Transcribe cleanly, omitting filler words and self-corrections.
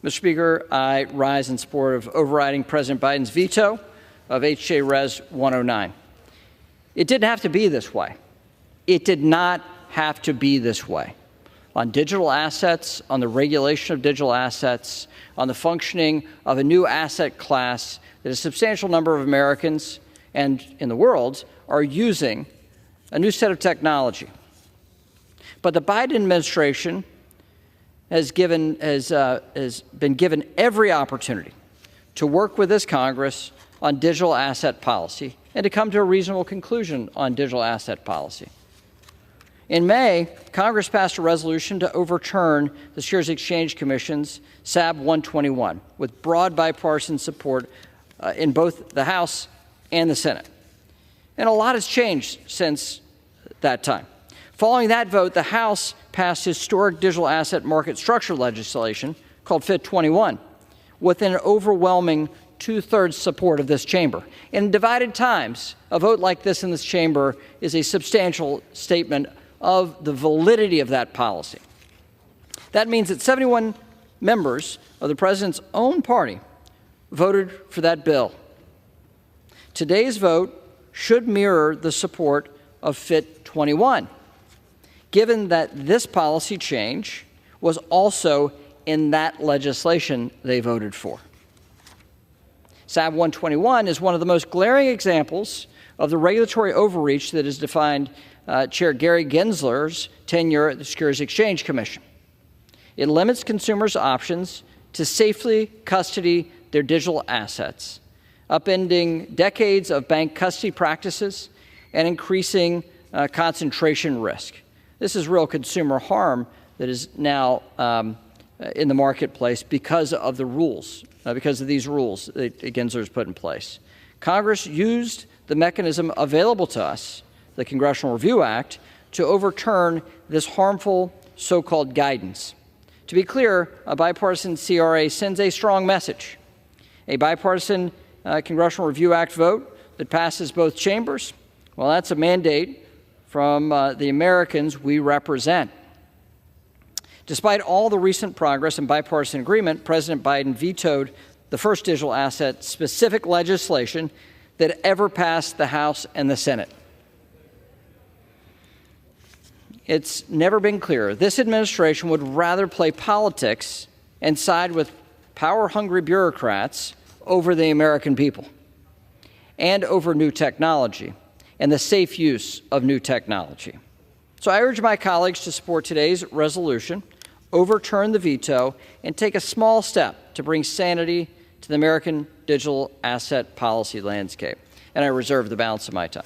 Mr. Speaker, I rise in support of overriding President Biden's veto of H.J.Res.109. It didn't have to be this way. It did not have to be this way. On digital assets, on the regulation of digital assets, on the functioning of a new asset class that a substantial number of Americans and in the world are using a new set of technology. But the Biden administration has been given every opportunity to work with this Congress on digital asset policy and to come to a reasonable conclusion on digital asset policy. In May, Congress passed a resolution to overturn the Securities Exchange Commission's SAB 121 with broad bipartisan support in both the House and the Senate. And a lot has changed since that time. Following that vote, the House passed historic digital asset market structure legislation called FIT 21 with an overwhelming two-thirds support of this chamber. In divided times, a vote like this in this chamber is a substantial statement of the validity of that policy. That means that 71 members of the President's own party voted for that bill. Today's vote should mirror the support of FIT 21, given that this policy change was also in that legislation they voted for. SAB 121 is one of the most glaring examples of the regulatory overreach that has defined Chair Gary Gensler's tenure at the Securities Exchange Commission. It limits consumers' options to safely custody their digital assets, upending decades of bank custody practices and increasing concentration risk. This is real consumer harm that is now in the marketplace because of the rules, because of these rules that Gensler's put in place. Congress used the mechanism available to us, the Congressional Review Act, to overturn this harmful so-called guidance. To be clear, a bipartisan CRA sends a strong message. A bipartisan Congressional Review Act vote that passes both chambers, well, that's a mandate from the Americans we represent. Despite all the recent progress and bipartisan agreement, President Biden vetoed the first digital asset-specific legislation that ever passed the House and the Senate. It's never been clearer. This administration would rather play politics and side with power-hungry bureaucrats over the American people and over new technology and the safe use of new technology. So I urge my colleagues to support today's resolution, overturn the veto, and take a small step to bring sanity to the American digital asset policy landscape. And I reserve the balance of my time.